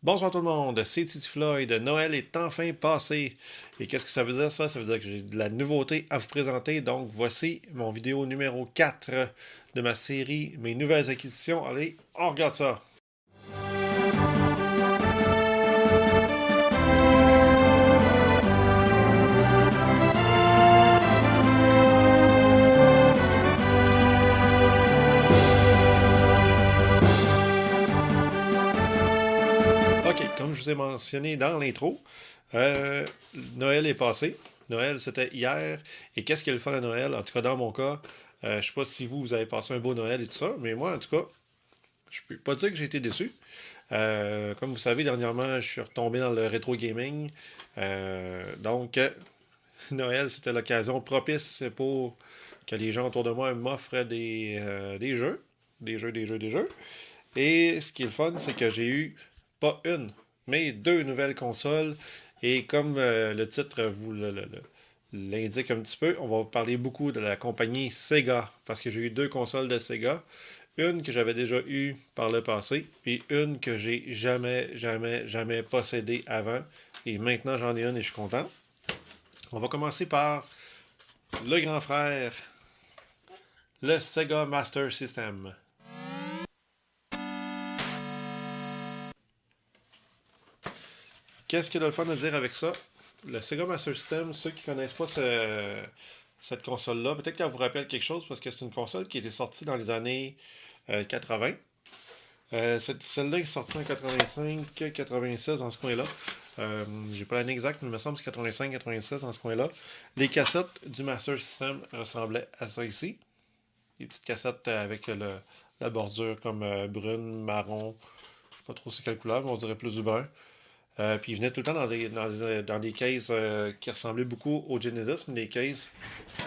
Bonsoir tout le monde, c'est Titi Floyd. Noël est enfin passé. Et qu'est-ce que ça veut dire ça? Ça veut dire que j'ai de la nouveauté à vous présenter. Donc voici mon vidéo numéro 4 de ma série Mes nouvelles acquisitions. Allez, on regarde ça. Ok, comme je vous ai mentionné dans l'intro, euh, Noël est passé. Noël, c'était hier. Et qu'est-ce qui est le fun à Noël? En tout cas, dans mon cas, je sais pas si vous avez passé un beau Noël et tout ça, mais moi, en tout cas, je peux pas dire que j'ai été déçu. Comme vous savez, dernièrement, je suis retombé dans le rétro gaming. Donc, Noël, c'était l'occasion propice pour que les gens autour de moi m'offrent des jeux. Des jeux. Et ce qui est le fun, c'est que j'ai eu pas une, mais deux nouvelles consoles. Et comme le titre vous l'indique un petit peu, on va parler beaucoup de la compagnie Sega. Parce que j'ai eu deux consoles de Sega. Une que j'avais déjà eue par le passé, puis une que j'ai jamais possédée avant. Et maintenant j'en ai une et je suis content. On va commencer par le grand frère, le Sega Master System. Qu'est-ce qu'il y a de le fun à dire avec ça? Le Sega Master System, ceux qui ne connaissent pas cette console-là, peut-être qu'elle vous rappelle quelque chose parce que c'est une console qui était sortie dans les années 80. Celle-là est sortie en 85, 96 dans ce coin-là. J'ai pas l'année exacte, mais il me semble que c'est 85, 96 dans ce coin-là. Les cassettes du Master System ressemblaient à ça ici. Des petites cassettes avec la bordure comme brune, marron. Je sais pas trop c'est quelle couleur, mais on dirait plus du brun. Puis il venait tout le temps dans des cases qui ressemblaient beaucoup au Genesis, mais les cases,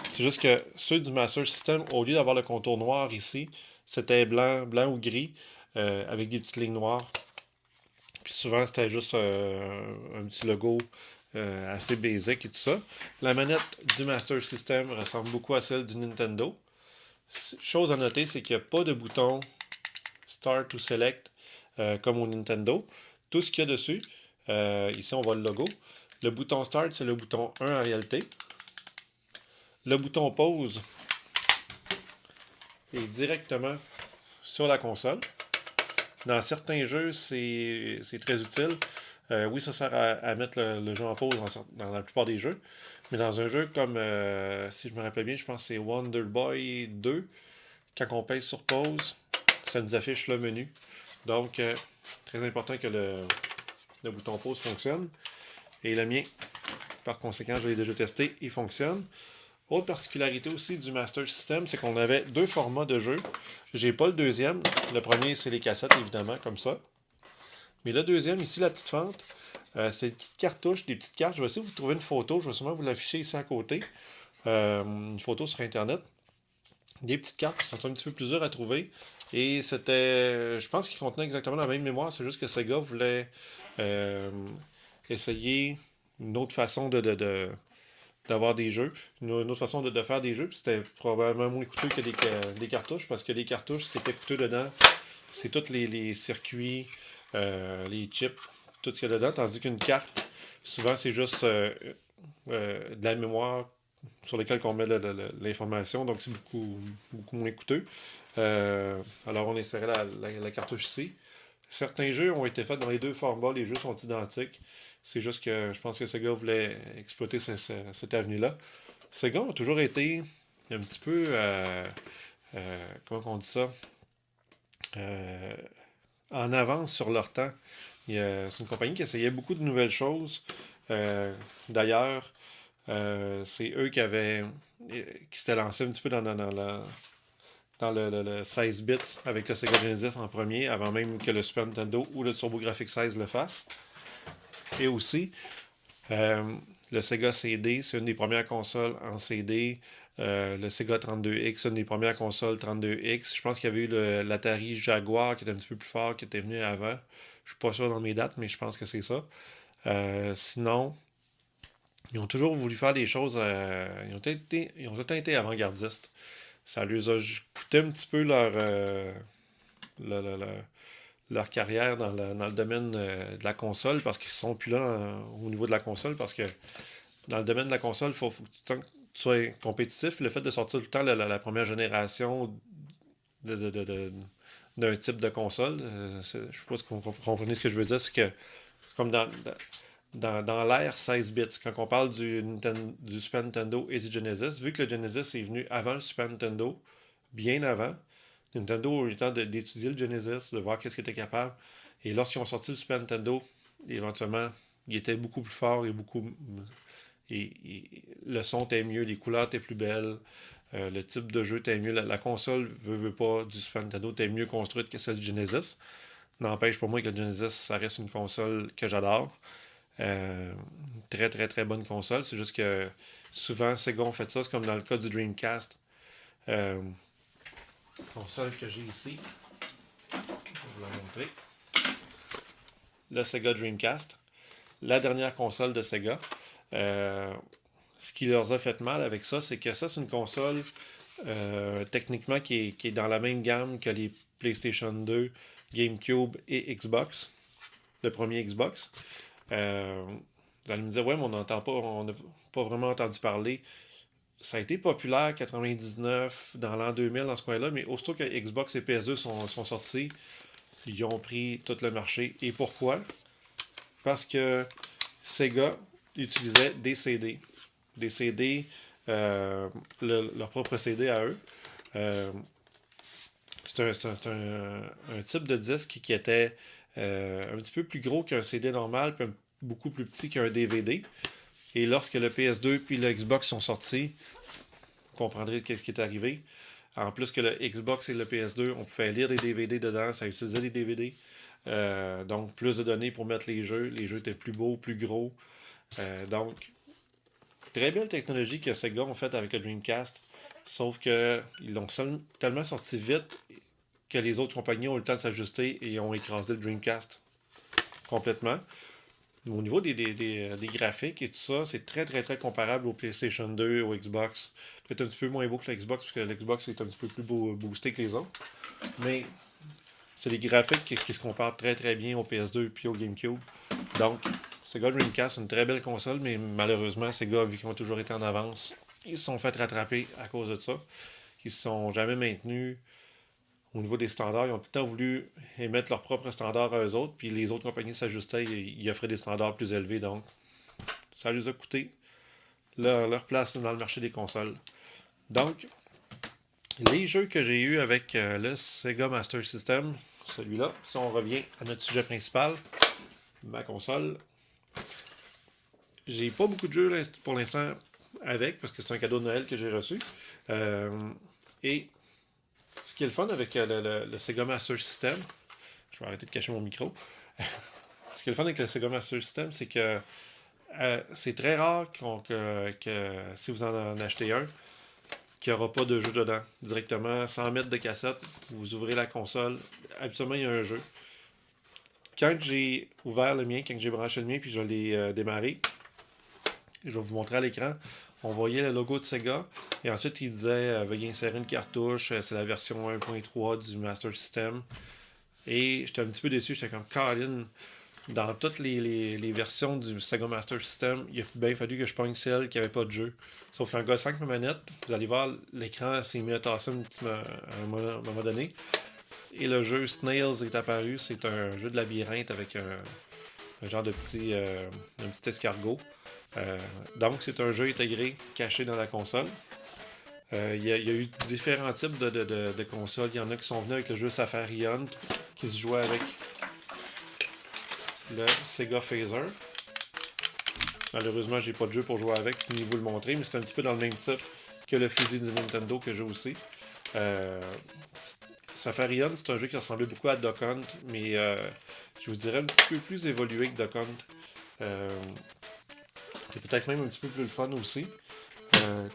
c'est juste que ceux du Master System, au lieu d'avoir le contour noir ici, c'était blanc ou gris, avec des petites lignes noires. Puis souvent, c'était juste un petit logo assez basic et tout ça. La manette du Master System ressemble beaucoup à celle du Nintendo. Chose à noter, c'est qu'il n'y a pas de bouton Start ou Select comme au Nintendo. Tout ce qu'il y a dessus, ici on voit le logo. Le bouton Start, c'est le bouton 1 en réalité. Le bouton Pause est directement sur la console. Dans certains jeux, c'est très utile. Oui, ça sert à mettre le jeu en pause dans la plupart des jeux. Mais dans un jeu comme, si je me rappelle bien, je pense que c'est Wonder Boy 2, quand on pèse sur pause, ça nous affiche le menu. Donc, très important que le bouton pause fonctionne. Et le mien, par conséquent, je l'ai déjà testé, il fonctionne. Autre particularité aussi du Master System, c'est qu'on avait deux formats de jeu. J'ai pas le deuxième. Le premier, c'est les cassettes, évidemment, comme ça. Mais le deuxième, ici, la petite fente, c'est des petites cartouches, des petites cartes. Je vais essayer de vous trouver une photo. Je vais sûrement vous l'afficher ici à côté. Une photo sur Internet. Des petites cartes qui sont un petit peu plus dures à trouver. Et c'était, je pense qu'ils contenaient exactement la même mémoire. C'est juste que Sega voulait essayer une autre façon d'avoir des jeux, une autre façon de faire des jeux. Puis c'était probablement moins coûteux que des cartouches, parce que les cartouches, ce qui était coûteux dedans, c'est tous les circuits, les chips, tout ce qu'il y a dedans, tandis qu'une carte, souvent c'est juste de la mémoire sur laquelle on met l'information, donc c'est beaucoup moins coûteux. Alors on insérait la cartouche ici. Certains jeux ont été faits dans les deux formats, les jeux sont identiques. C'est juste que je pense que Sega voulait exploiter cette avenue-là. Sega a toujours été un petit peu, comment on dit ça, euh, en avance sur leur temps. C'est une compagnie qui essayait beaucoup de nouvelles choses. D'ailleurs, c'est eux qui s'étaient lancés un petit peu dans le 16 bits avec le Sega Genesis en premier, avant même que le Super Nintendo ou le TurboGrafx 16 le fasse. Et aussi, le Sega CD, c'est une des premières consoles en CD. Le Sega 32X, c'est une des premières consoles 32X. Je pense qu'il y avait eu l'Atari Jaguar qui était un petit peu plus fort, qui était venu avant. Je suis pas sûr dans mes dates, mais je pense que c'est ça. Sinon, ils ont toujours voulu faire des choses. Ils ont tout le temps été avant-gardistes. Ça leur a coûté un petit peu leur leur carrière dans le domaine de la console parce qu'ils sont plus là au niveau de la console parce que dans le domaine de la console, faut que tu sois compétitif. Le fait de sortir tout le temps la première génération de, de- de- de- d'un type de console, je ne sais pas si vous comprenez ce que je veux dire, c'est que c'est comme dans l'ère 16 bits, quand on parle du Super Nintendo et du Genesis, vu que le Genesis est venu avant le Super Nintendo, bien avant, Nintendo a eu le temps d'étudier le Genesis, de voir qu'est-ce qu'il était capable. Et lorsqu'ils ont sorti le Super Nintendo, éventuellement, il était beaucoup plus fort et le son était mieux, les couleurs étaient plus belles, le type de jeu était mieux. La console, veut pas, du Super Nintendo était mieux construite que celle du Genesis. N'empêche pour moi que le Genesis, ça reste une console que j'adore. Très très très bonne console. C'est juste que souvent Sega ont fait ça. C'est comme dans le cas du Dreamcast. Euh, Console que j'ai ici. Je vais vous la montrer. Le Sega Dreamcast. La dernière console de Sega. Euh, Ce qui leur a fait mal avec ça, c'est que ça, c'est une console techniquement qui est dans la même gamme que les PlayStation 2, GameCube et Xbox. Le premier Xbox. Vous allez me dire, ouais, mais on n'a pas vraiment entendu parler. Ça a été populaire en 99, dans l'an 2000, dans ce coin-là, mais aussitôt que Xbox et PS2 sont sortis, ils ont pris tout le marché. Et pourquoi? Parce que Sega utilisait des CD. Des CD, leur propre CD à eux. Euh, c'est un type de disque qui était un petit peu plus gros qu'un CD normal, puis beaucoup plus petit qu'un DVD. Et lorsque le PS2 puis le Xbox sont sortis, vous comprendrez ce qui est arrivé. En plus que le Xbox et le PS2, on pouvait lire des DVD dedans, ça utilisait des DVD. Donc, plus de données pour mettre les jeux. Les jeux étaient plus beaux, plus gros. Donc, très belle technologie que Sega ont faite avec le Dreamcast. Sauf que ils l'ont tellement sorti vite que les autres compagnies ont eu le temps de s'ajuster et ont écrasé le Dreamcast complètement. Au niveau des graphiques et tout ça, c'est très très très comparable au PlayStation 2, au Xbox. Peut-être un petit peu moins beau que l'Xbox, parce que l'Xbox est un petit peu plus boosté que les autres. Mais c'est des graphiques qui se comparent très très bien au PS2 et au GameCube. Donc, Sega Dreamcast, c'est une très belle console, mais malheureusement, Sega, vu qu'ils ont toujours été en avance, ils se sont fait rattraper à cause de ça. Ils ne se sont jamais maintenus au niveau des standards. Ils ont tout le temps voulu émettre leurs propres standards à eux autres, puis les autres compagnies s'ajustaient et ils offraient des standards plus élevés. Donc, ça les a coûté leur place dans le marché des consoles. Donc, les jeux que j'ai eu avec le Sega Master System, celui-là, si on revient à notre sujet principal, ma console, j'ai pas beaucoup de jeux pour l'instant avec, parce que c'est un cadeau de Noël que j'ai reçu. Euh, et ce qui est le fun avec le Sega Master System, je vais arrêter de cacher mon micro. Ce qui est le fun avec le Sega Master System, c'est que c'est très rare que si vous en achetez un, qu'il n'y aura pas de jeu dedans. Directement, sans mettre de cassette, vous ouvrez la console. Habituellement, il y a un jeu. Quand j'ai ouvert le mien, quand j'ai branché le mien, puis je l'ai démarré, je vais vous montrer à l'écran, on voyait le logo de Sega. Et ensuite, il disait veuillez insérer une cartouche. C'est la version 1.3 du Master System. Et j'étais un petit peu déçu. J'étais comme, Colin, dans toutes les versions du Sega Master System, il a bien fallu que je pogne celle qui n'avait pas de jeu. Sauf qu'en gossant avec ma manette, vous allez voir, l'écran s'est mis à tasser à un moment donné. Et le jeu Snails est apparu. C'est un jeu de labyrinthe avec un genre de un petit escargot. Donc, c'est un jeu intégré, caché dans la console. Il y a eu différents types de consoles. Il y en a qui sont venus avec le jeu Safari Hunt, qui se jouait avec le Sega Phaser. Malheureusement, j'ai pas de jeu pour jouer avec ni vous le montrer, mais c'est un petit peu dans le même type que le fusil du Nintendo que j'ai aussi. Safari Hunt, c'est un jeu qui ressemblait beaucoup à Duck Hunt, mais je vous dirais un petit peu plus évolué que Duck Hunt. C'est peut-être même un petit peu plus le fun aussi.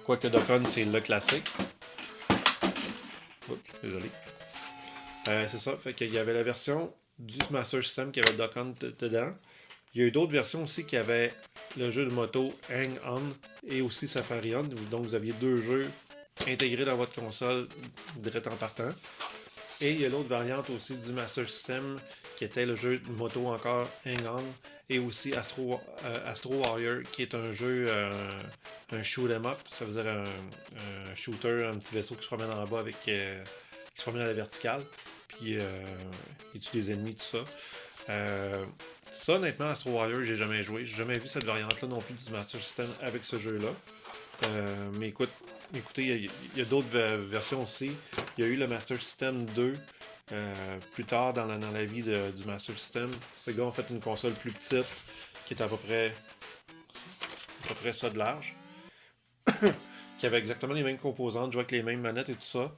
Quoique Duck Hunt, c'est le classique. Oups, désolé. C'est ça, fait qu'il y avait la version du Master System qui avait Duck Hunt dedans. Il y a eu d'autres versions aussi qui avaient le jeu de moto Hang On et aussi Safari Hunt. Donc vous aviez deux jeux intégrés dans votre console direct en partant. Et il y a l'autre variante aussi du Master System qui était le jeu de moto encore Hang On et aussi Astro Warrior qui est un jeu, un shoot 'em up, ça veut dire un shooter, un petit vaisseau qui se promène en bas avec qui se promène à la verticale, puis il tue des ennemis, tout ça. Ça, honnêtement, Astro Warrior, j'ai jamais joué. J'ai jamais vu cette variante-là non plus du Master System avec ce jeu-là. Mais écoutez, il y a d'autres versions aussi. Il y a eu le Master System 2 plus tard dans la vie du Master System. Ces gars ont fait une console plus petite qui est à peu près ça de large, qui avait exactement les mêmes composantes, jouait avec les mêmes manettes et tout ça,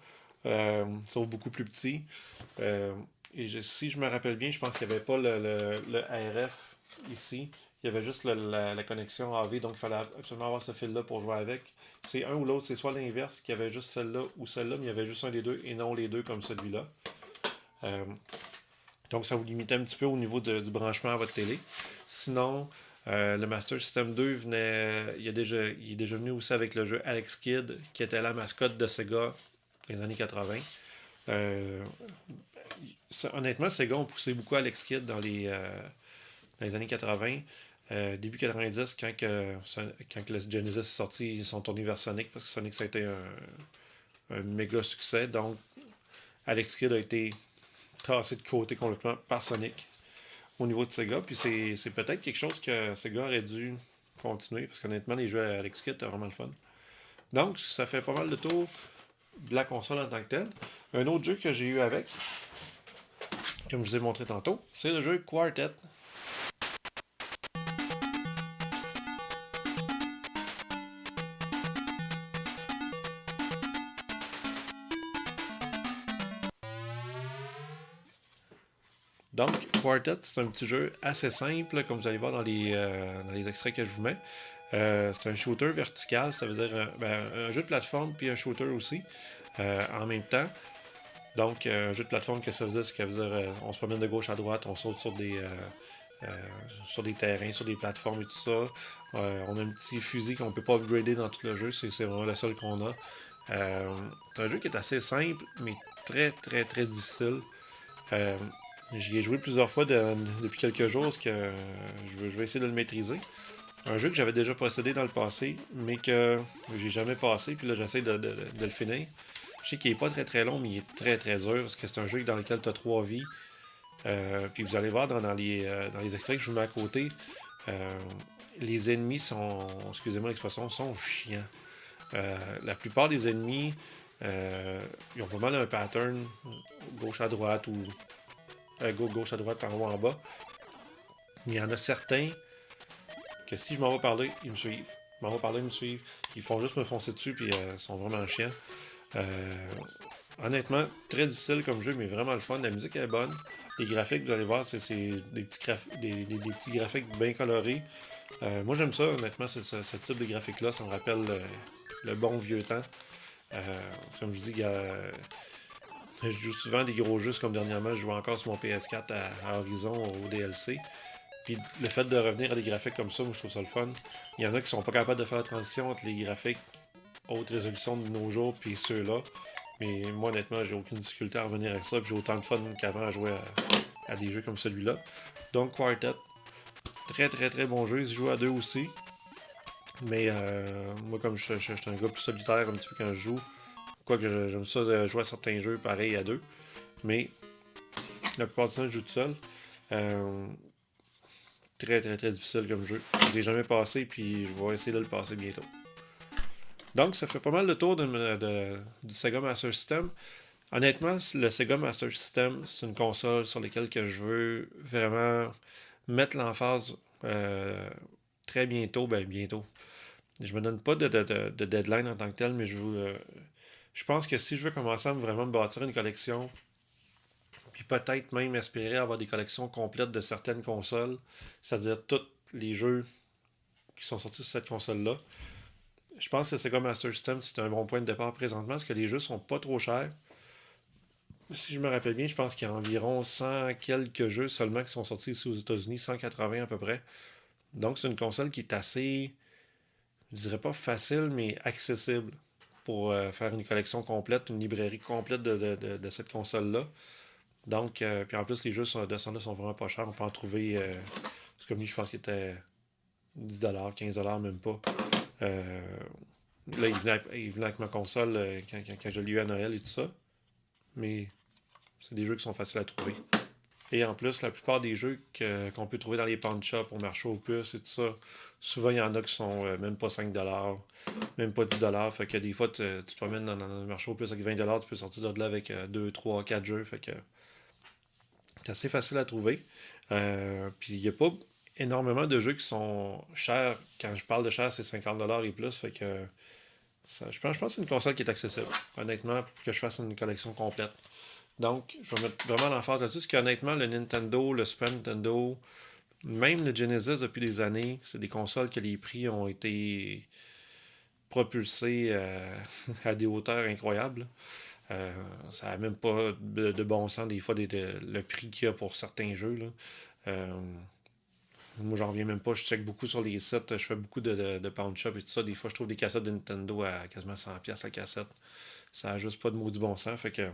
sauf beaucoup plus petit. Euh, si je me rappelle bien, je pense qu'il n'y avait pas le ARF ici. Il y avait juste la connexion AV, donc il fallait absolument avoir ce fil-là pour jouer avec. C'est un ou l'autre, c'est soit l'inverse, qu'il y avait juste celle-là ou celle-là, mais il y avait juste un des deux et non les deux comme celui-là. Euh, donc ça vous limitait un petit peu au niveau du branchement à votre télé. Sinon, le Master System 2 il est déjà venu aussi avec le jeu Alex Kidd, qui était la mascotte de Sega dans les années 80. Euh, Honnêtement, Sega ont poussé beaucoup Alex Kidd dans les années 80. Début 90, quand le Genesis est sorti, ils sont tournés vers Sonic parce que Sonic, ça a été un méga succès. Donc, Alex Kidd a été tassé de côté complètement par Sonic au niveau de Sega. Puis c'est peut-être quelque chose que Sega aurait dû continuer parce qu'honnêtement, les jeux à Alex Kidd étaient vraiment le fun. Donc, ça fait pas mal de tour de la console en tant que telle. Un autre jeu que j'ai eu avec, comme je vous ai montré tantôt, c'est le jeu Quartet. Donc, Quartet, c'est un petit jeu assez simple, comme vous allez voir dans les extraits que je vous mets. C'est un shooter vertical, ça veut dire un jeu de plateforme puis un shooter aussi, en même temps. Donc, un jeu de plateforme, qu'est-ce que ça veut dire? C'est que ça veut dire on se promène de gauche à droite, on saute sur des terrains, sur des plateformes et tout ça. On a un petit fusil qu'on ne peut pas upgrader dans tout le jeu, c'est vraiment la seule qu'on a. C'est un jeu qui est assez simple, mais très très très difficile. Euh, J'y ai joué plusieurs fois depuis quelques jours, parce que je vais essayer de le maîtriser. Un jeu que j'avais déjà possédé dans le passé, mais que j'ai jamais passé, puis là j'essaie de le finir. Je sais qu'il est pas très très long, mais il est très très dur, parce que c'est un jeu dans lequel tu as 3 vies. Puis vous allez voir dans les extraits que je vous mets à côté, euh, les ennemis sont, excusez-moi l'expression, sont chiants. La plupart des ennemis, ils ont pas mal un pattern gauche à droite ou gauche à droite, en haut, en bas. Il y en a certains que si je m'en vais parler, ils me suivent. Je m'en vais parler, ils me suivent. Ils font juste me foncer dessus, puis ils sont vraiment chiants. Euh, Honnêtement, très difficile comme jeu, mais vraiment le fun. La musique est bonne. Les graphiques, vous allez voir, c'est des petits graphiques bien colorés. Moi, j'aime ça, honnêtement, ce type de graphique-là. Ça me rappelle le bon vieux temps. Comme je vous dis, je joue souvent des gros jeux, comme dernièrement, je joue encore sur mon PS4 à Horizon au DLC. Puis le fait de revenir à des graphiques comme ça, moi je trouve ça le fun. Il y en a qui sont pas capables de faire la transition entre les graphiques haute résolution de nos jours puis ceux-là. Mais moi honnêtement, j'ai aucune difficulté à revenir avec ça. Puis j'ai autant de fun qu'avant à jouer à des jeux comme celui-là. Donc Quartet, très très très bon jeu. Il se joue à deux aussi. Mais moi comme je suis un gars plus solitaire un petit peu quand je joue, quoique j'aime ça jouer à certains jeux pareil à deux. Mais la plupart du temps je joue tout seul. Euh, Très très très difficile comme jeu. Je l'ai jamais passé, puis je vais essayer de le passer bientôt. Donc, ça fait pas mal de tour du Sega Master System. Honnêtement, le Sega Master System, c'est une console sur laquelle que je veux vraiment mettre l'emphase très bientôt. Ben, bientôt. Je me donne pas de deadline en tant que tel, mais je pense que si je veux commencer à vraiment me bâtir une collection, puis peut-être même espérer avoir des collections complètes de certaines consoles, c'est-à-dire tous les jeux qui sont sortis sur cette console-là. Je pense que le Sega Master System, c'est un bon point de départ présentement, parce que les jeux sont pas trop chers. Si je me rappelle bien, je pense qu'il y a environ 100 quelques jeux seulement qui sont sortis ici aux États-Unis, 180 à peu près. Donc c'est une console qui est assez, je dirais pas facile, mais accessible pour faire une collection complète, une librairie complète de cette console-là. Donc, puis en plus, les jeux de Sony sont vraiment pas chers. On peut en trouver, c'est comme lui, je pense qu'il était 10$, 15$, même pas. Euh, Là, il venait avec ma console quand je l'ai eu à Noël et tout ça. Mais c'est des jeux qui sont faciles à trouver. Et en plus, la plupart des jeux qu'on peut trouver dans les pawn shops, au marché aux puces et tout ça, souvent il y en a qui sont même pas 5$, même pas 10$. Fait que des fois, tu te promènes dans un marché aux puces avec 20$, tu peux sortir de là avec 2, 3, 4 jeux. Fait que c'est assez facile à trouver. Puis il n'y a pas énormément de jeux qui sont chers. Quand je parle de cher, c'est 50$ et plus. Fait que je pense que c'est une console qui est accessible, honnêtement, pour que je fasse une collection complète. Donc, je vais mettre vraiment l'emphase là-dessus, parce qu'honnêtement, le Nintendo, le Super Nintendo, même le Genesis depuis des années, c'est des consoles que les prix ont été propulsés à des hauteurs incroyables. Ça n'a même pas de bon sens des fois le prix qu'il y a pour certains jeux. Là. Euh, Moi, j'en reviens même pas. Je check beaucoup sur les sites. Je fais beaucoup de Pound Shop et tout ça. Des fois, je trouve des cassettes de Nintendo à quasiment 100$ la cassette. Ça n'a juste pas de maudit bon sens. Fait que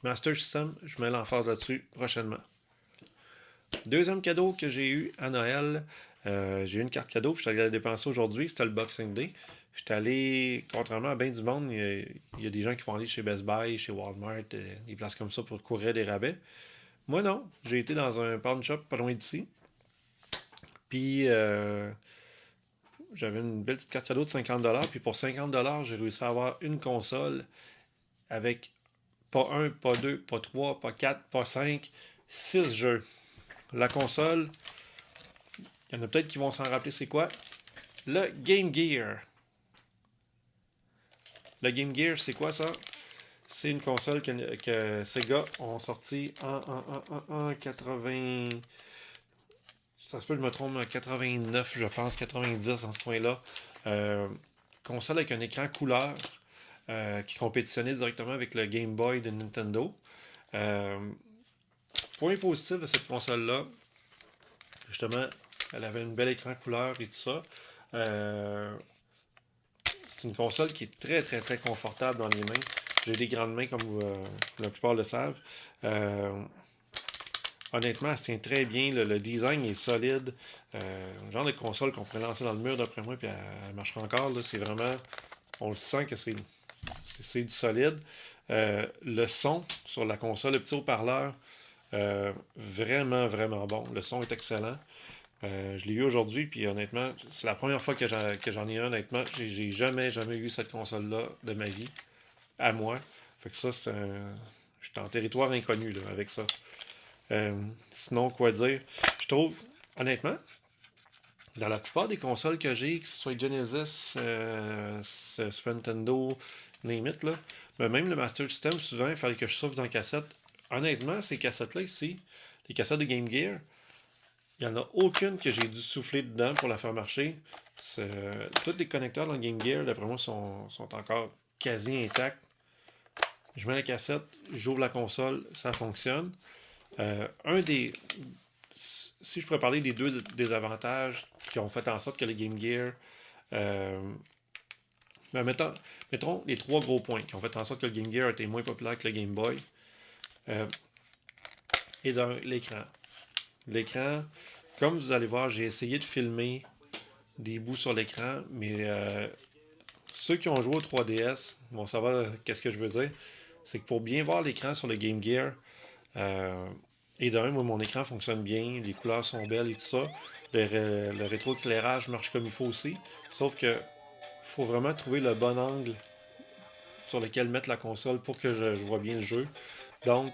Master System, je mets l'emphase là-dessus prochainement. Deuxième cadeau que j'ai eu à Noël, j'ai eu une carte cadeau. Puis je suis allé la dépenser aujourd'hui. C'était le Boxing Day. Je suis allé, contrairement à bien du monde, il y a des gens qui vont aller chez Best Buy, chez Walmart, des places comme ça pour courir des rabais. Moi, non. J'ai été dans un pawn shop pas loin d'ici. Puis, j'avais une belle petite carte cadeau de 50$. Puis pour 50$, j'ai réussi à avoir une console avec pas un, pas deux, pas trois, pas quatre, pas cinq, 6 jeux. La console, il y en a peut-être qui vont s'en rappeler c'est quoi. Le Game Gear. Le Game Gear, c'est quoi ça? C'est une console que Sega ont sorti en 80. Ça se peut que je me trompe, 89, je pense, 90 en ce point-là. Console avec un écran couleur qui compétitionnait directement avec le Game Boy de Nintendo. Euh, Point positif de cette console-là, justement, elle avait un bel écran couleur et tout ça. C'est une console qui est très très très confortable dans les mains. J'ai des grandes mains comme la plupart le savent. Honnêtement, elle se tient très bien. Le design est solide. Le genre de console qu'on pourrait lancer dans le mur d'après moi, puis elle marchera encore. Là, c'est vraiment. On le sent que c'est du solide. Le son sur la console, le petit haut-parleur, vraiment, vraiment bon. Le son est excellent. Je l'ai eu aujourd'hui, puis honnêtement, c'est la première fois que j'en ai un, honnêtement. J'ai jamais, jamais eu cette console-là de ma vie, à moi. Fait que ça, je suis en territoire inconnu là, avec ça. Sinon, quoi dire? Je trouve, honnêtement, dans la plupart des consoles que j'ai, que ce soit Genesis, Super Nintendo, name it, là, mais même le Master System, souvent, il fallait que je souffle dans la cassette. Honnêtement, ces cassettes-là ici, les cassettes de Game Gear, il n'y en a aucune que j'ai dû souffler dedans pour la faire marcher. Tous les connecteurs dans Game Gear, d'après moi, sont encore quasi intacts. Je mets la cassette, j'ouvre la console, ça fonctionne. Un des. Si je pourrais parler des deux désavantages qui ont fait en sorte que le Game Gear. Mettons les trois gros points qui ont fait en sorte que le Game Gear a été moins populaire que le Game Boy. Et dans l'écran. L'écran, comme vous allez voir, j'ai essayé de filmer des bouts sur l'écran, mais ceux qui ont joué au 3DS vont savoir qu'est-ce que je veux dire. C'est que pour bien voir l'écran sur le Game Gear, et d'un, moi, mon écran fonctionne bien, les couleurs sont belles et tout ça. Le rétroéclairage marche comme il faut aussi. Sauf que faut vraiment trouver le bon angle sur lequel mettre la console pour que je vois bien le jeu. Donc,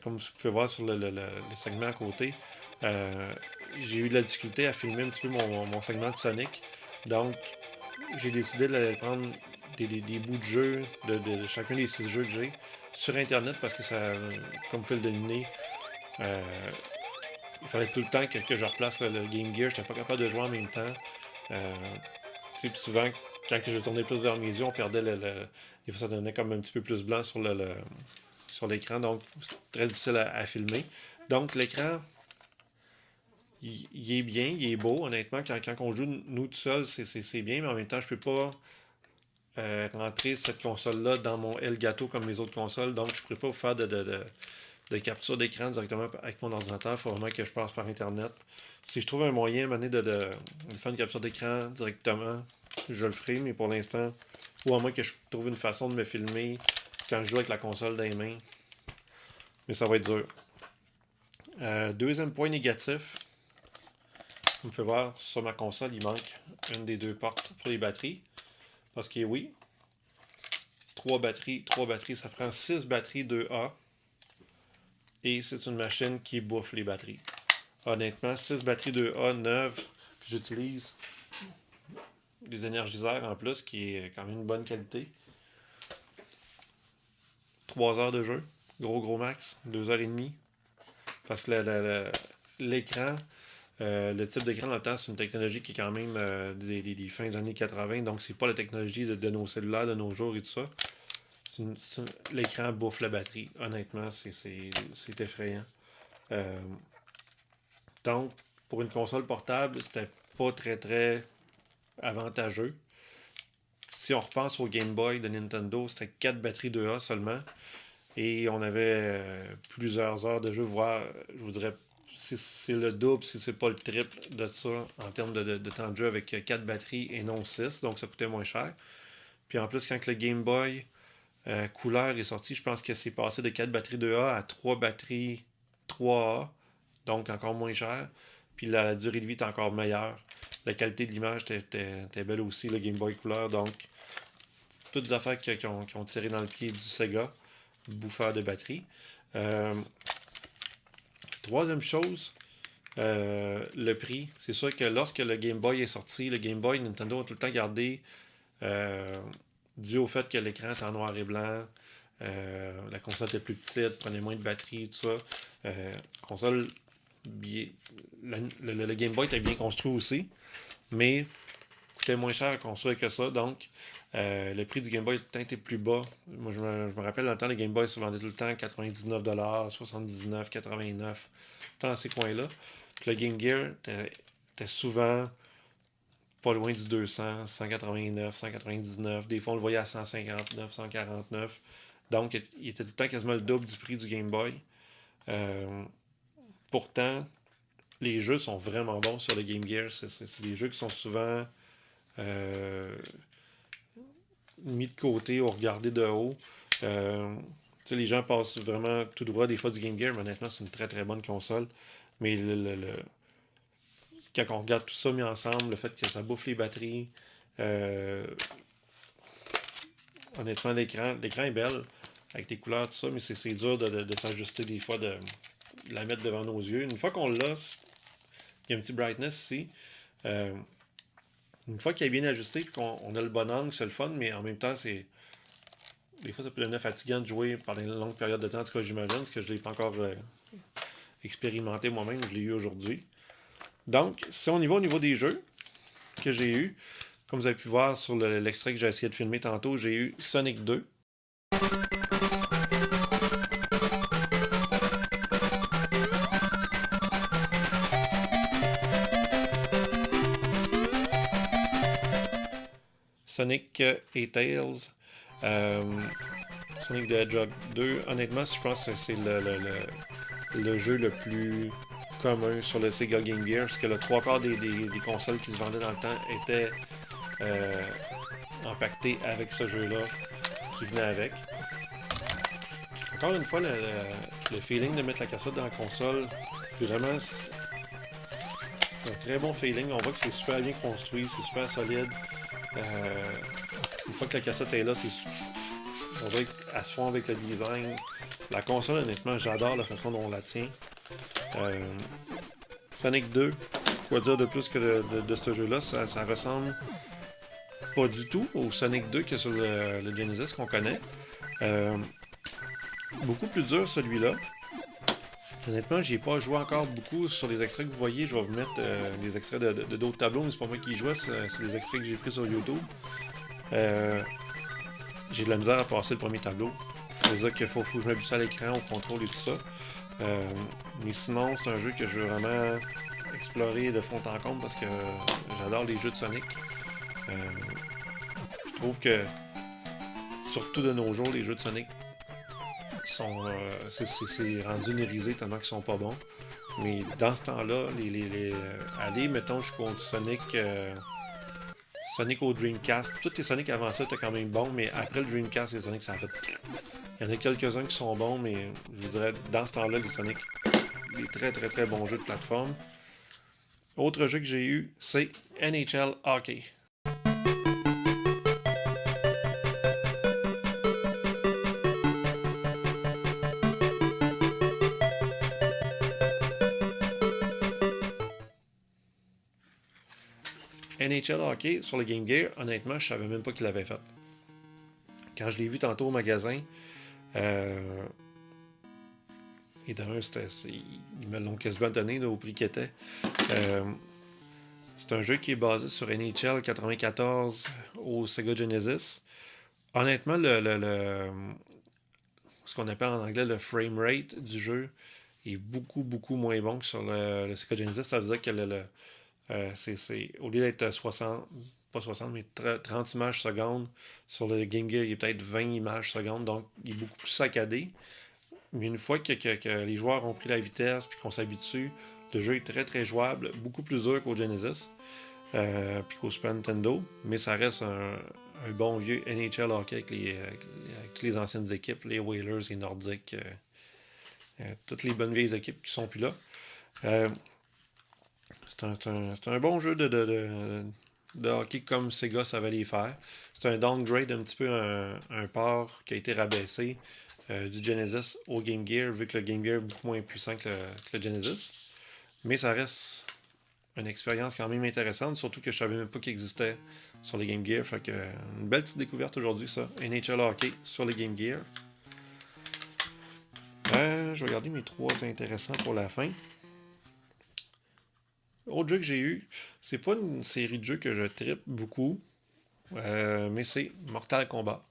comme vous pouvez voir sur le segment à côté, j'ai eu de la difficulté à filmer un petit peu mon segment de Sonic. Donc, j'ai décidé de prendre des bouts de jeu de chacun des 6 jeux que j'ai sur Internet parce que ça, comme vous pouvez le deviner, il fallait tout le temps que je replace le Game Gear. Je n'étais pas capable de jouer en même temps. Puis souvent, quand je tournais plus vers mes yeux, on perdait des fois, ça donnait comme un petit peu plus blanc sur l'écran. Donc, c'est très difficile à filmer. Donc, l'écran, il est bien, il est beau, honnêtement. Quand on joue nous tout seul, c'est bien, mais en même temps, je peux pas rentrer cette console-là dans mon Elgato comme les autres consoles, donc je ne pourrais pas vous faire de capture d'écran directement avec mon ordinateur. Il faut vraiment que je passe par Internet. Si je trouve un moyen de faire une capture d'écran directement, je le ferai, mais pour l'instant, ou à moins que je trouve une façon de me filmer quand je joue avec la console dans les mains. Mais ça va être dur. Deuxième point négatif, vous me fait voir sur ma console, il manque une des deux portes pour les batteries. Parce que oui, 3 batteries, ça prend 6 batteries 2A. Et c'est une machine qui bouffe les batteries. Honnêtement, 6 batteries 2A neuves, j'utilise des énergiseurs en plus, qui est quand même une bonne qualité. 3 heures de jeu, gros max, 2 heures et demie. Parce que l'écran, le type d'écran dans le temps, c'est une technologie qui est quand même des fins des années 80, donc c'est pas la technologie de nos cellulaires de nos jours et tout ça. L'écran bouffe la batterie. Honnêtement, c'est effrayant. Donc, pour une console portable, c'était pas très avantageux. Si on repense au Game Boy de Nintendo, c'était 4 batteries 2A seulement. Et on avait plusieurs heures de jeu, voire, je vous dirais, si c'est le double, si c'est pas le triple de ça, en termes de temps de jeu avec 4 batteries et non 6, donc ça coûtait moins cher. Puis en plus, quand le Game Boy couleur est sorti, je pense que c'est passé de 4 batteries 2A à 3 batteries 3A, donc encore moins cher. Puis la durée de vie est encore meilleure. La qualité de l'image était belle aussi, le Game Boy couleur, donc toutes des affaires qui ont tiré dans le pied du Sega, bouffeur de batterie. Troisième chose, le prix. C'est sûr que lorsque le Game Boy est sorti, le Game Boy, Nintendo a tout le temps gardé, dû au fait que l'écran est en noir et blanc, la console était plus petite, prenait moins de batterie, tout ça. Console, le Game Boy était bien construit aussi, mais coûtait moins cher à construire que ça, donc le prix du Game Boy était plus bas. Moi, je me rappelle, dans le temps, le Game Boy se vendait tout le temps 99$, 79$, 89$, dans ces coins-là. Puis le Game Gear était souvent pas loin du 200, 189, 199. Des fois, on le voyait à 159, 149. Donc, il était tout le temps quasiment le double du prix du Game Boy. Pourtant, les jeux sont vraiment bons sur le Game Gear. C'est des jeux qui sont souvent mis de côté ou regardés de haut. Les gens passent vraiment tout droit des fois du Game Gear, mais honnêtement, c'est une très bonne console. Mais quand on regarde tout ça mis ensemble, le fait que ça bouffe les batteries, honnêtement, l'écran est belle, avec des couleurs, tout ça, mais c'est dur de s'ajuster des fois, de la mettre devant nos yeux. Une fois qu'on l'a, il y a un petit brightness ici. Une fois qu'il est bien ajusté et qu'on a le bon angle, c'est le fun, mais en même temps, des fois, ça peut devenir fatigant de jouer pendant une longue période de temps. En tout cas, j'imagine, parce que je ne l'ai pas encore expérimenté moi-même, je l'ai eu aujourd'hui. Donc, si on y va au niveau des jeux que j'ai eu, comme vous avez pu voir sur l'extrait que j'ai essayé de filmer tantôt, j'ai eu Sonic 2. Sonic et Tails. Sonic the Hedgehog 2. Honnêtement, je pense que c'est le jeu le plus commun sur le Sega Game Gear, parce que le 3/4 des consoles qui se vendaient dans le temps étaient empaquetées avec ce jeu-là qui venait avec. Encore une fois, le feeling de mettre la cassette dans la console, vraiment, c'est un très bon feeling. On voit que c'est super bien construit, c'est super solide. Une fois que la cassette est là, on voit qu'elle se fond avec le design. La console, honnêtement, j'adore la façon dont on la tient. Sonic 2, quoi dire de plus que de ce jeu-là, ça ressemble pas du tout au Sonic 2 que sur le Genesis qu'on connaît. Beaucoup plus dur celui-là. Honnêtement, j'y ai pas joué encore beaucoup sur les extraits que vous voyez. Je vais vous mettre les extraits de d'autres tableaux, mais c'est pas moi qui y jouais, c'est des extraits que j'ai pris sur YouTube. J'ai de la misère à passer le premier tableau. Faut dire qu'il faut que je m'habitue à l'écran, au contrôle et tout ça. Mais sinon, c'est un jeu que je veux vraiment explorer de fond en comble parce que j'adore les jeux de Sonic. Je trouve que surtout de nos jours, les jeux de Sonic sont c'est rendu nérisé tellement qu'ils sont pas bons. Mais dans ce temps-là, aller, mettons, jusqu'au Sonic, Sonic au Dreamcast. Tous les Sonic avant ça étaient quand même bons, mais après le Dreamcast, les Sonic, ça a fait. Il y en a quelques-uns qui sont bons, mais je vous dirais, dans ce temps-là, les Sonic, des très très très bons jeux de plateforme. Autre jeu que j'ai eu, c'est NHL Hockey. NHL Hockey sur le Game Gear, honnêtement, je savais même pas qu'il l'avait fait. Quand je l'ai vu tantôt au magasin, et d'un, ils me l'ont quasiment donné là, au prix qu'il était. C'est un jeu qui est basé sur NHL 94 au Sega Genesis. Honnêtement, ce qu'on appelle en anglais le frame rate du jeu est beaucoup, beaucoup moins bon que sur le Sega Genesis. Ça veut dire que au lieu d'être 60, pas 60, mais 30 images secondes, sur le Game Gear, il est peut-être 20 images secondes, donc il est beaucoup plus saccadé. Mais une fois que les joueurs ont pris la vitesse et qu'on s'habitue, le jeu est très très jouable, beaucoup plus dur qu'au Genesis, puis qu'au Super Nintendo, mais ça reste un bon vieux NHL hockey avec toutes les anciennes équipes, les Whalers, les Nordiques, toutes les bonnes vieilles équipes qui sont plus là. C'est un bon jeu de hockey comme Sega savait les faire. C'est un downgrade, un petit peu un port qui a été rabaissé du Genesis au Game Gear, vu que le Game Gear est beaucoup moins puissant que le Genesis. Mais ça reste une expérience quand même intéressante, surtout que je savais même pas qu'il existait sur les Game Gear. Fait que une belle petite découverte aujourd'hui, ça. NHL Hockey sur les Game Gear. Je vais garder mes 3 intéressants pour la fin. Autre jeu que j'ai eu, c'est pas une série de jeux que je trippe beaucoup, mais c'est Mortal Kombat.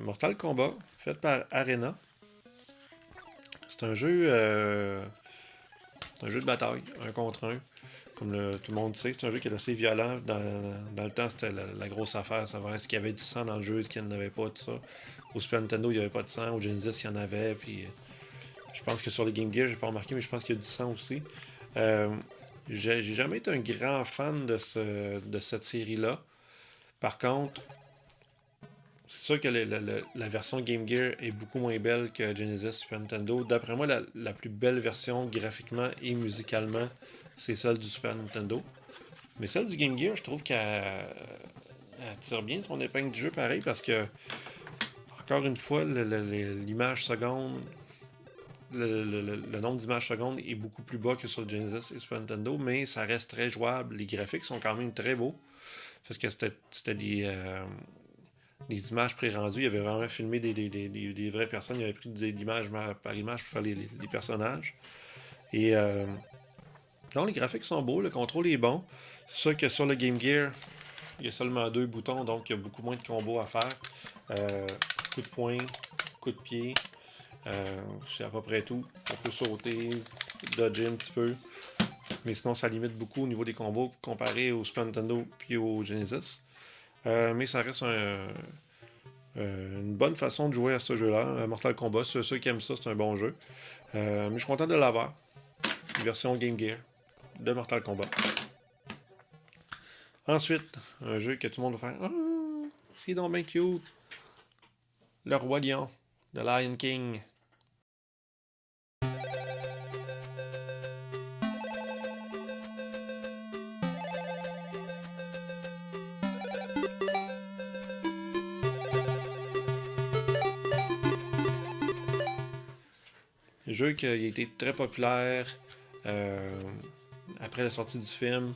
Mortal Kombat, fait par Arena. C'est un jeu de bataille, un contre un. Comme tout le monde sait, c'est un jeu qui est assez violent. Dans le temps, c'était la grosse affaire, savoir est-ce qu'il y avait du sang dans le jeu, est-ce qu'il n'y en avait pas, tout ça. Au Super Nintendo, il n'y avait pas de sang. Au Genesis, il y en avait. Puis, je pense que sur les Game Gear, j'ai pas remarqué, mais je pense qu'il y a du sang aussi. J'ai jamais été un grand fan de cette série-là. Par contre, c'est sûr que la version Game Gear est beaucoup moins belle que Genesis Super Nintendo. D'après moi, la plus belle version graphiquement et musicalement, c'est celle du Super Nintendo. Mais celle du Game Gear, je trouve qu'elle tire bien son épingle du jeu pareil parce que, encore une fois, l'image seconde, le nombre d'images secondes est beaucoup plus bas que sur le Genesis et Super Nintendo, mais ça reste très jouable. Les graphiques sont quand même très beaux. Parce que c'était des images pré-rendues. Il avait vraiment filmé des vraies personnes. Il avait pris des images par image pour faire les personnages. Et non, les graphiques sont beaux, le contrôle est bon. C'est sûr que sur le Game Gear, il y a seulement 2 boutons, donc il y a beaucoup moins de combos à faire. Coup de poing, coup de pied. C'est à peu près tout. On peut sauter, dodger un petit peu. Mais sinon, ça limite beaucoup au niveau des combos comparé au Super Nintendo puis au Genesis. Mais ça reste une bonne façon de jouer à ce jeu-là. Mortal Kombat, ceux qui aiment ça, c'est un bon jeu. Mais je suis content de l'avoir. Une version Game Gear de Mortal Kombat. Ensuite, un jeu que tout le monde va faire. Ah, c'est donc bien cute. Le Roi Lion, de Lion King. Un jeu qui a été très populaire après la sortie du film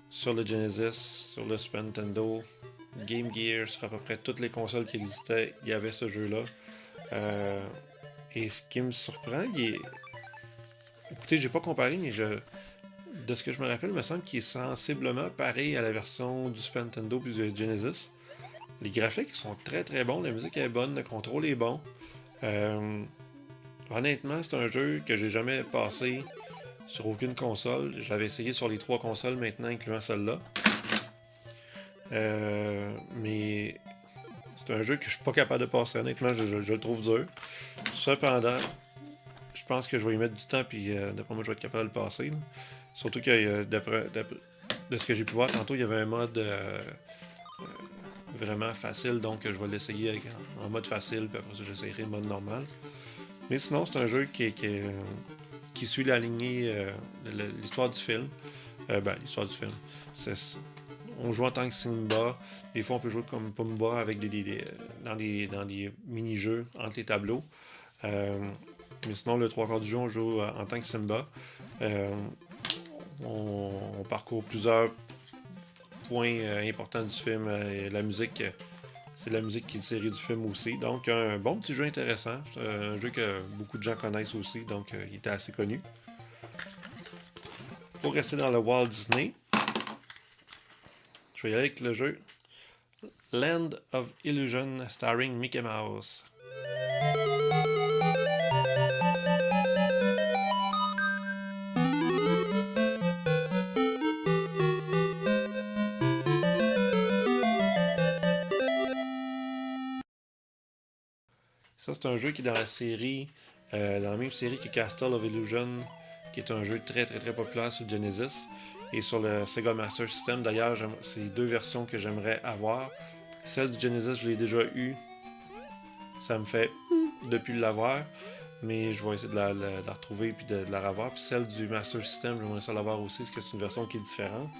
sur le Genesis, sur le Super Nintendo, Game Gear, sur à peu près toutes les consoles qui existaient, il y avait ce jeu-là. Et ce qui me surprend, écoutez, j'ai pas comparé, mais de ce que je me rappelle, il me semble qu'il est sensiblement pareil à la version du Super Nintendo puis du Genesis. Les graphiques sont très très bons, la musique est bonne, le contrôle est bon. Honnêtement, c'est un jeu que j'ai jamais passé sur aucune console. Je l'avais essayé sur les 3 consoles maintenant, incluant celle-là. Mais c'est un jeu que je suis pas capable de passer. Honnêtement, je le trouve dur. Cependant, je pense que je vais y mettre du temps, puis d'après moi, je vais être capable de le passer. Là. Surtout que de ce que j'ai pu voir tantôt, il y avait un mode vraiment facile, donc je vais l'essayer en mode facile, puis après ça, j'essayerai le mode normal. Mais sinon, c'est un jeu qui suit la lignée, l'histoire du film. L'histoire du film. On joue en tant que Simba. Des fois, on peut jouer comme Pumba avec dans des mini-jeux entre les tableaux. Mais sinon, le 3/4 du jeu, on joue en tant que Simba. On parcourt plusieurs points importants du film. La musique, c'est la musique qui est tirée du film aussi. Donc, un bon petit jeu intéressant. C'est un jeu que beaucoup de gens connaissent aussi, donc il était assez connu. Pour rester dans le Walt Disney, je vais y aller avec le jeu Land of Illusion starring Mickey Mouse. Ça, c'est un jeu qui est dans la série, dans la même série que Castle of Illusion, qui est un jeu très très très populaire sur Genesis et sur le Sega Master System. D'ailleurs, c'est les 2 versions que j'aimerais avoir. Celle du Genesis, je l'ai déjà eue. Ça me fait depuis l'avoir, mais je vais essayer de la retrouver puis de la revoir. Puis celle du Master System, j'aimerais essayer de l'avoir aussi, parce que c'est une version qui est différente.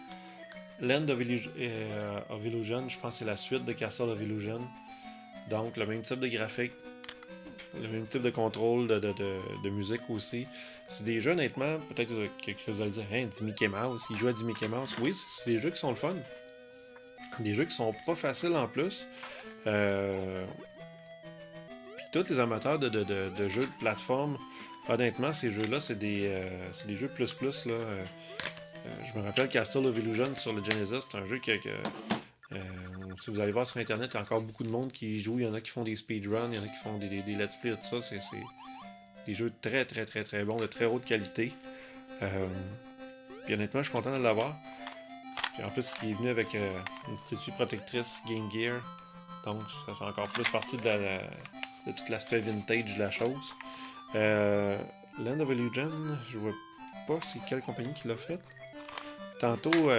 Land of Illusion, je pense que c'est la suite de Castle of Illusion. Donc, le même type de graphique, le même type de contrôle de musique aussi. C'est des jeux, honnêtement, peut-être que vous allez dire, hein, du Mickey Mouse, il joue à du Mickey Mouse. Oui, c'est des jeux qui sont le fun. Des jeux qui sont pas faciles en plus. Puis tous les amateurs de jeux de plateforme, honnêtement, ces jeux-là, c'est des jeux plus là. Je me rappelle Castle of Illusion sur le Genesis, c'est un jeu si vous allez voir sur internet, il y a encore beaucoup de monde qui y joue. Il y en a qui font des speedruns, il y en a qui font des let's play, tout ça. C'est des jeux très très très très bons, de très haute qualité. Puis honnêtement, je suis content de l'avoir. Puis en plus, il est venu avec une statue protectrice Game Gear. Donc, ça fait encore plus partie de tout l'aspect vintage de la chose. Land of Illusion, je vois pas c'est quelle compagnie qui l'a fait. Tantôt,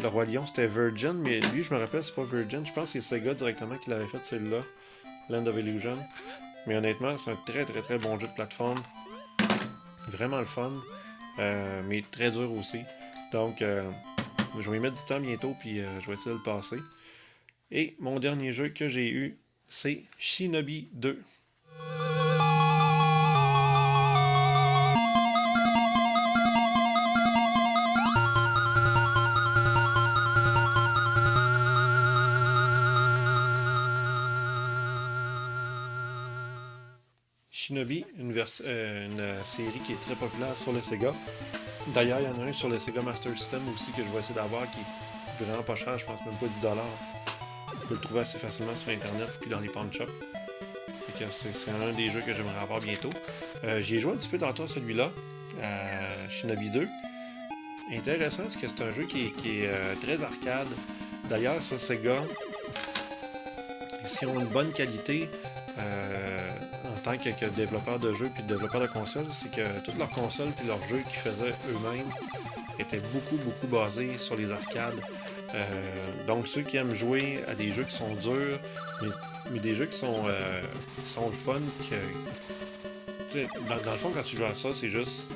le Roi Lion, c'était Virgin, mais lui, je me rappelle, c'est pas Virgin. Je pense que c'est Sega directement qui l'avait fait, celui-là, Land of Illusion. Mais honnêtement, c'est un très très très bon jeu de plateforme. Vraiment le fun, mais très dur aussi. Donc, je vais y mettre du temps bientôt, puis je vais essayer de le passer. Et mon dernier jeu que j'ai eu, c'est Shinobi 2. Shinobi, une série qui est très populaire sur le Sega. D'ailleurs, il y en a un sur le Sega Master System aussi que je vais essayer d'avoir qui est vraiment pas cher, je pense même pas 10$. On peut le trouver assez facilement sur internet puis dans les pawn shops. C'est un des jeux que j'aimerais avoir bientôt. J'y ai joué un petit peu tantôt à celui-là, à Shinobi 2. Intéressant, parce que c'est un jeu qui est très arcade. D'ailleurs, ça, Sega, s'ils ont une bonne qualité en tant que développeur de jeux puis développeur de consoles, c'est que toutes leurs consoles puis leurs jeux qu'ils faisaient eux-mêmes étaient beaucoup basés sur les arcades. Donc ceux qui aiment jouer à des jeux qui sont durs, mais des jeux qui sont le fun, dans le fond, quand tu joues à ça, c'est juste,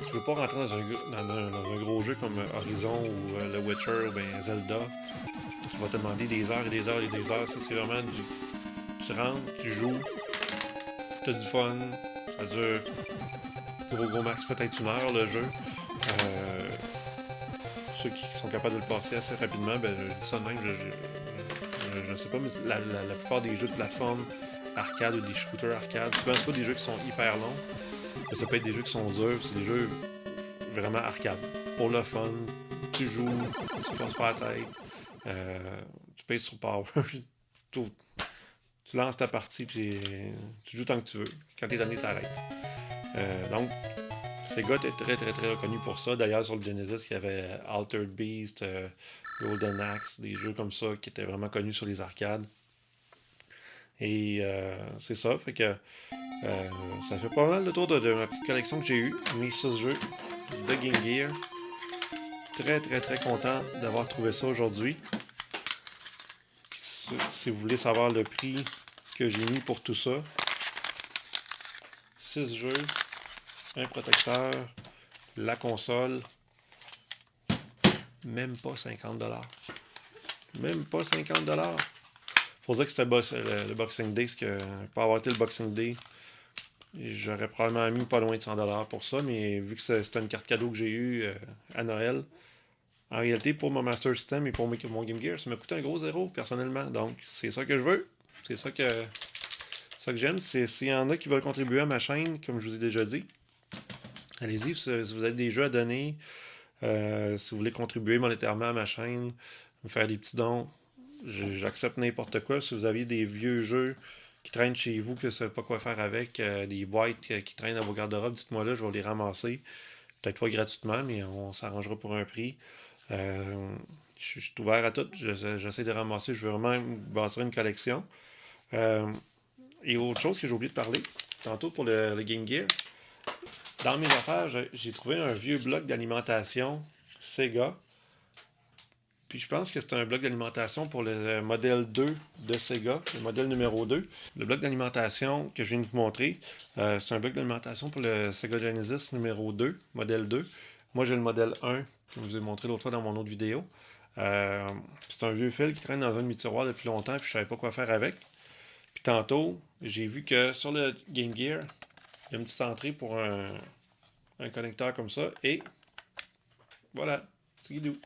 tu veux pas rentrer dans un gros jeu comme Horizon ou The Witcher ou ben Zelda, qui va te demander des heures et des heures et des heures. Ça, c'est vraiment tu rentres, tu joues, t'as du fun, ça dure gros max peut-être 1 heure le jeu. Ceux qui sont capables de le passer assez rapidement, ben je dis ça de même, je sais pas, mais la plupart des jeux de plateforme arcade ou des shooters arcade, souvent c'est pas des jeux qui sont hyper longs, mais ça peut être des jeux qui sont durs, c'est des jeux vraiment arcade. Pour le fun, tu joues, tu te passes pas la tête, tu payes sur Power, tu lances ta partie, puis tu joues tant que tu veux. Quand t'es tanné, t'arrêtes. Donc, Sega était très très très reconnu pour ça. D'ailleurs, sur le Genesis, il y avait Altered Beast, Golden Axe, des jeux comme ça qui étaient vraiment connus sur les arcades. Et c'est ça, fait que ça fait pas mal le tour de ma petite collection que j'ai eue. Mes 6 jeux de Game Gear. Très très très content d'avoir trouvé ça aujourd'hui. Si vous voulez savoir le prix que j'ai mis pour tout ça, 6 jeux, un protecteur, la console, même pas 50$. Même pas 50$. Faut dire que c'était le Boxing Day, parce que pour avoir été le Boxing Day, j'aurais probablement mis pas loin de 100$ pour ça, mais vu que c'était une carte cadeau que j'ai eue à Noël, en réalité, pour mon Master System et pour mon Game Gear, ça m'a coûté un gros zéro, personnellement. Donc, c'est ça que je veux. C'est ça que j'aime. S'il y en a qui veulent contribuer à ma chaîne, comme je vous ai déjà dit, allez-y. Si vous avez des jeux à donner, si vous voulez contribuer monétairement à ma chaîne, me faire des petits dons, j'accepte n'importe quoi. Si vous aviez des vieux jeux qui traînent chez vous, que vous ne savez pas quoi faire avec, des boîtes qui traînent dans vos garde-robes, dites-moi là, je vais les ramasser. Peut-être pas gratuitement, mais on s'arrangera pour un prix. Je suis ouvert à tout. J'essaie de ramasser. Je veux vraiment bâtir une collection. Et autre chose que j'ai oublié de parler, tantôt pour le Game Gear, dans mes affaires, j'ai trouvé un vieux bloc d'alimentation Sega. Puis je pense que c'est un bloc d'alimentation pour le modèle 2 de Sega, le modèle numéro 2. Le bloc d'alimentation que je viens de vous montrer, c'est un bloc d'alimentation pour le Sega Genesis numéro 2, modèle 2. Moi, j'ai le modèle 1, que je vous ai montré l'autre fois dans mon autre vidéo. C'est un vieux fil qui traîne dans un de mes tiroirs depuis longtemps, puis je savais pas quoi faire avec. Puis tantôt, j'ai vu que sur le Game Gear, il y a une petite entrée pour un connecteur comme ça, et voilà, c'est guidou.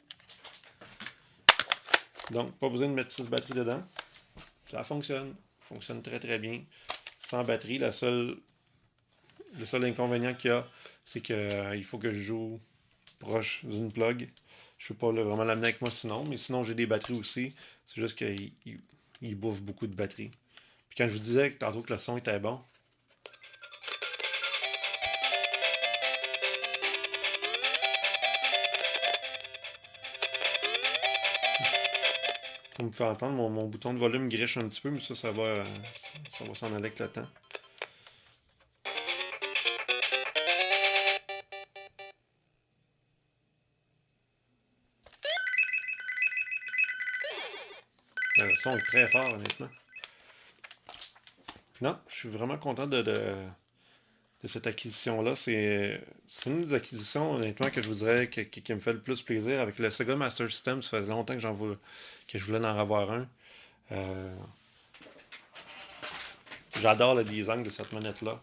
Donc, pas besoin de mettre 6 batteries dedans. Ça fonctionne. Ça fonctionne très très bien. Sans batterie, le seul inconvénient qu'il y a, c'est qu'il faut que je joue proche d'une plug. Je ne peux pas vraiment l'amener avec moi sinon, mais sinon j'ai des batteries aussi. C'est juste qu'il bouffe beaucoup de batterie. Puis quand je vous disais tantôt que le son était bon, vous me faire entendre, mon bouton de volume griche un petit peu, mais ça va s'en aller avec le temps. Le son est très fort, honnêtement. Non, je suis vraiment content de cette acquisition-là. C'est une des acquisitions, honnêtement, que je vous dirais qui me fait le plus plaisir. Avec le Sega Master System, ça faisait longtemps que je voulais en avoir un. J'adore le design de cette manette-là.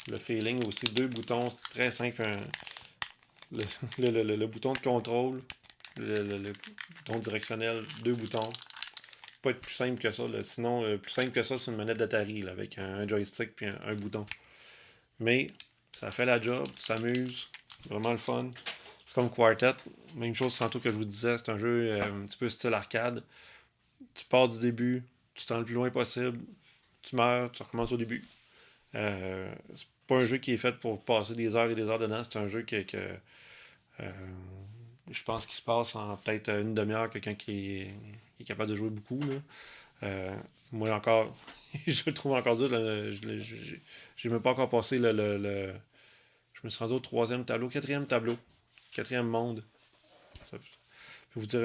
Le feeling aussi, 2 boutons, c'est très simple. Le bouton de contrôle, le bouton directionnel, 2 boutons. Pas être plus simple que ça. Sinon, plus simple que ça, c'est une manette d'Atari avec un joystick et un bouton. Mais ça fait la job, tu t'amuses, vraiment le fun. C'est comme Quartet, même chose tantôt que je vous disais, c'est un jeu un petit peu style arcade. Tu pars du début, tu t'en le plus loin possible, tu meurs, tu recommences au début. C'est pas un jeu qui est fait pour passer des heures et des heures dedans, c'est un jeu que je pense qu'il se passe en peut-être une demi-heure, quelqu'un qui est capable de jouer beaucoup. Moi encore, je le trouve encore dur. J'ai même pas encore passé je me suis rendu au 3e tableau, 4e tableau, 4e monde. Ça peut vous dire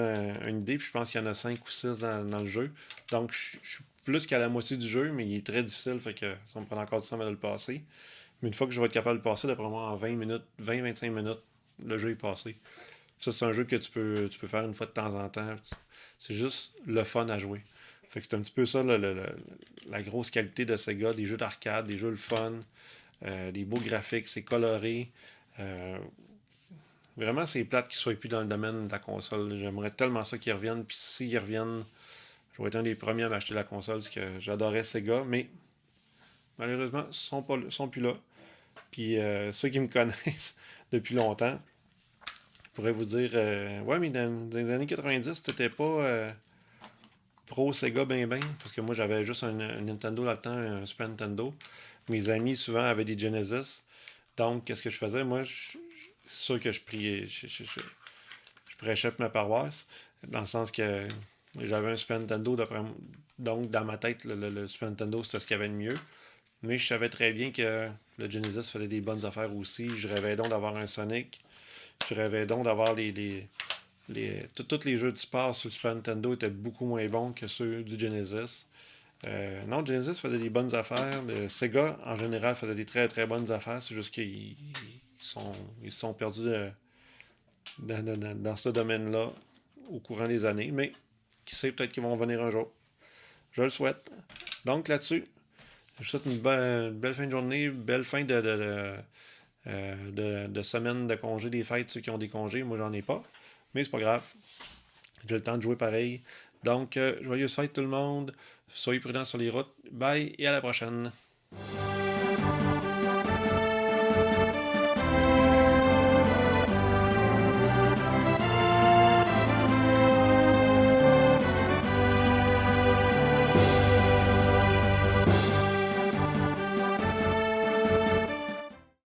une idée, puis je pense qu'il y en a 5 ou 6 dans le jeu. Donc je suis plus qu'à la moitié du jeu, mais il est très difficile, fait que ça me prend encore du temps à le passer. Mais une fois que je vais être capable de le passer, d'après moi, en 20 minutes, 20-25 minutes, le jeu est passé. Ça, c'est un jeu que tu peux faire une fois de temps en temps. C'est juste le fun à jouer. Fait que c'est un petit peu ça la grosse qualité de Sega, des jeux d'arcade, des jeux le fun, des beaux graphiques, c'est coloré. Vraiment, c'est plate qu'ils ne soient plus dans le domaine de la console. J'aimerais tellement ça qu'ils reviennent. Puis s'ils reviennent, je vais être un des premiers à m'acheter la console parce que j'adorais Sega. Mais malheureusement, ils sont plus là. Puis ceux qui me connaissent depuis longtemps pourraient vous dire ouais, mais dans les années 90, c'était pas. pro Sega ben, parce que moi j'avais juste un Nintendo là-dedans, un Super Nintendo. Mes amis souvent avaient des Genesis. Donc, qu'est-ce que je faisais? Moi, c'est sûr que je priais, je prêchais pour ma paroisse, dans le sens que j'avais un Super Nintendo, donc dans ma tête, le Super Nintendo, c'était ce qu'il y avait de mieux. Mais je savais très bien que le Genesis faisait des bonnes affaires aussi. Je rêvais donc d'avoir un Sonic. Je rêvais donc d'avoir tous les jeux de sport sur le Super Nintendo étaient beaucoup moins bons que ceux du Genesis. Non, Genesis faisait des bonnes affaires. Le Sega, en général, faisait des très très bonnes affaires. C'est juste ils se sont perdus dans ce domaine-là au courant des années. Mais qui sait, peut-être qu'ils vont venir un jour. Je le souhaite. Donc là-dessus, je vous souhaite une belle fin de journée, belle fin de semaine de congé des fêtes, ceux qui ont des congés. Moi, j'en ai pas. Mais c'est pas grave. J'ai le temps de jouer pareil. Donc, joyeuses fêtes tout le monde. Soyez prudents sur les routes. Bye et à la prochaine.